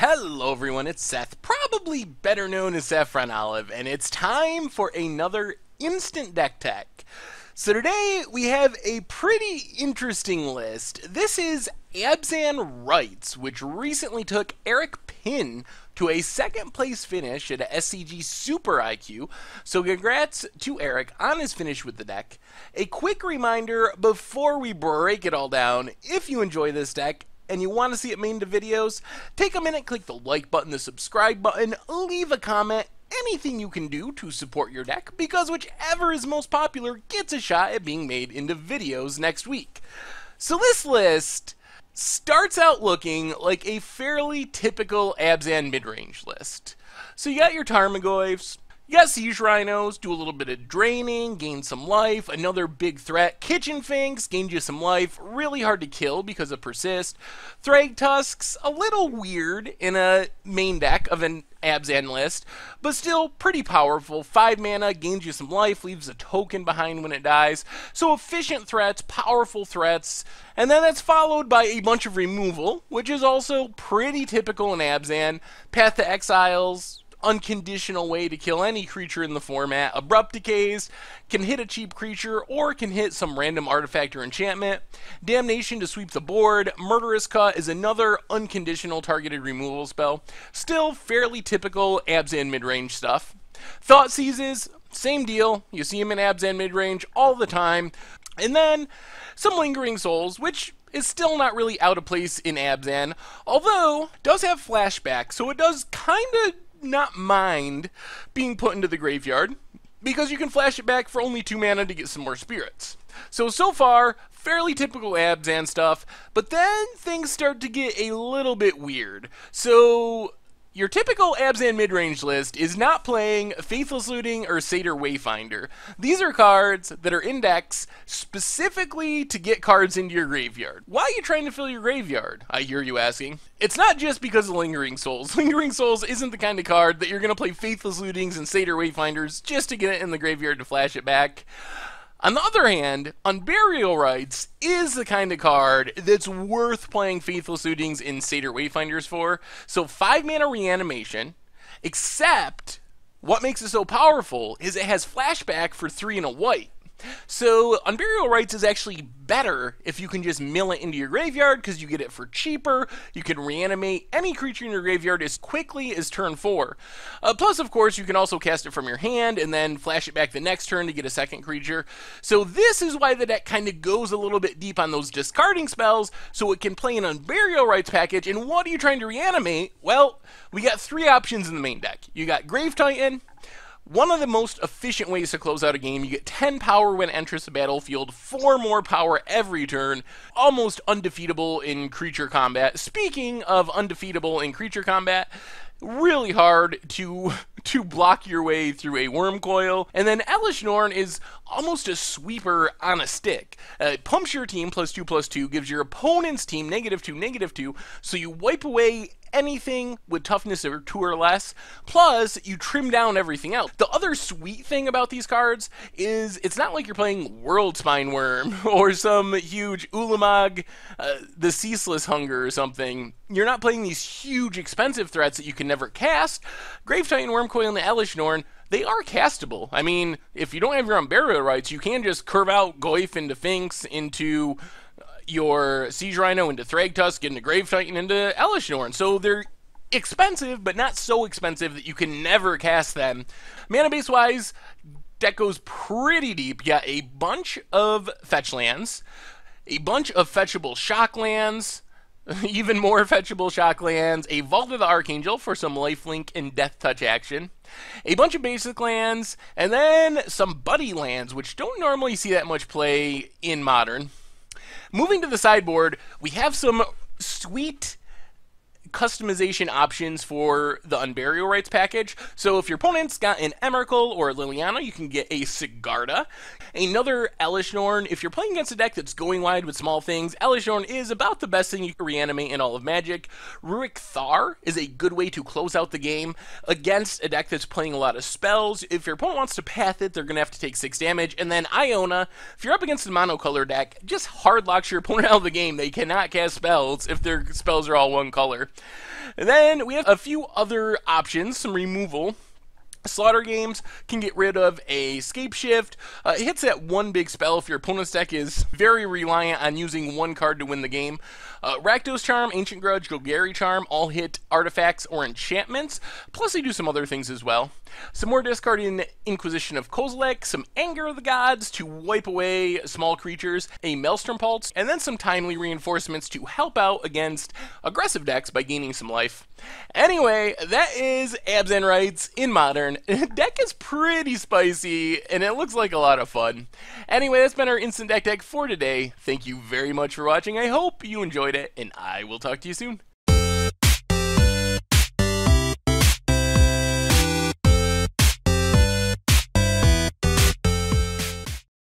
Hello everyone, it's Seth, probably better known as Saffron Olive, and it's time for another instant deck tech. So today we have a pretty interesting list. This is Abzan Rites, which recently took Eric Pin to a second place finish at a SCG Super IQ, so congrats to Eric on his finish with the deck. A quick reminder before we break it all down, if you enjoy this deck, and you want to see it made into videos, take a minute, click the like button, the subscribe button, leave a comment, anything you can do to support your deck, because whichever is most popular gets a shot at being made into videos next week. So this list starts out looking like a fairly typical Abzan Midrange list. So you got your Tarmogoyfs, you got Siege Rhinos, do a little bit of draining, gain some life, another big threat, Kitchen Finks, gains you some life, really hard to kill because of Persist, Thragtusks, a little weird in a main deck of an Abzan list, but still pretty powerful, 5 mana, gains you some life, leaves a token behind when it dies, so efficient threats, powerful threats, and then that's followed by a bunch of removal, which is also pretty typical in Abzan, Path to Exiles, unconditional way to kill any creature in the format. Abrupt Decays can hit a cheap creature or can hit some random artifact or enchantment. Damnation to sweep the board. Murderous Cut is another unconditional targeted removal spell. Still fairly typical Abzan midrange stuff. Thought Seizes, same deal. You see them in Abzan midrange all the time. And then some Lingering Souls, which is still not really out of place in Abzan, although does have flashback, so it does kind of not mind being put into the graveyard, because you can flash it back for only 2 mana to get some more spirits. So far, fairly typical Abzan stuff, but then things start to get a little bit weird. So your typical Abzan midrange list is not playing Faithless Looting or Satyr Wayfinder. These are cards that are in decks specifically to get cards into your graveyard. Why are you trying to fill your graveyard, I hear you asking? It's not just because of Lingering Souls. Lingering Souls isn't the kind of card that you're going to play Faithless Lootings and Satyr Wayfinders just to get it in the graveyard to flash it back. On the other hand, Unburial Rites is the kind of card that's worth playing Faithless Lootings and Satyr Wayfinders for. So 5 mana reanimation, except what makes it so powerful is it has flashback for 3 and a white. So Unburial Rites is actually better if you can just mill it into your graveyard because you get it for cheaper. You can reanimate any creature in your graveyard as quickly as turn 4. Plus, of course, you can also cast it from your hand and then flash it back the next turn to get a second creature. So this is why the deck kind of goes a little bit deep on those discarding spells, so it can play an Unburial Rites package. And what are you trying to reanimate? Well, we got 3 options in the main deck. You got Grave Titan. One of the most efficient ways to close out a game. You get 10 power when it enters the battlefield, 4 more power every turn, almost undefeatable in creature combat. Speaking of undefeatable in creature combat, really hard to block your way through a worm coil. And then Elesh Norn is almost a sweeper on a stick. It pumps your team +2/+2, gives your opponent's team -2/-2, so you wipe away anything with toughness of 2 or less, plus you trim down everything else. The other sweet thing about these cards is it's not like you're playing World Spine Worm or some huge Ulamog, the Ceaseless Hunger or something. You're not playing these huge expensive threats that you can never cast. Grave Titan, Wormcoil, and the Elesh Norn, they are castable. I mean, if you don't have your Unburial Rites, you can just curve out Goyf into Finks, into your Siege Rhino, into Thragtusk, into Grave Titan, into Elesh Norn. So they're expensive, but not so expensive that you can never cast them. Mana base wise, deck goes pretty deep. You got a bunch of fetch lands, a bunch of fetchable shock lands, even more fetchable shock lands, a Vault of the Archangel for some lifelink and death touch action, a bunch of basic lands, and then some buddy lands, which don't normally see that much play in Modern. Moving to the sideboard, we have some sweet customization options for the Unburial Rites package. So if your opponent's got an Emrakul or a Liliana, you can get a Sigarda. Another Elesh Norn. If you're playing against a deck that's going wide with small things, Elesh Norn is about the best thing you can reanimate in all of Magic. Rurik Thar is a good way to close out the game against a deck that's playing a lot of spells. If your opponent wants to path it, they're going to have to take 6 damage. And then Iona, if you're up against a monocolor deck, just hard locks your opponent out of the game. They cannot cast spells if their spells are all one color. And then we have a few other options, some removal. Slaughter Games can get rid of a Scape Shift. It hits that one big spell if your opponent's deck is very reliant on using one card to win the game. Rakdos Charm, Ancient Grudge, Golgari Charm all hit artifacts or enchantments, plus they do some other things as well. Some more discarding Inquisition of Kozilek, some Anger of the Gods to wipe away small creatures, a Maelstrom Pulse, and then some timely reinforcements to help out against aggressive decks by gaining some life. Anyway, that is Abzan Rites in Modern. Deck is pretty spicy, and it looks like a lot of fun. Anyway, that's been our Instant Deck for today. Thank you very much for watching. I hope you enjoyed it, and I will talk to you soon.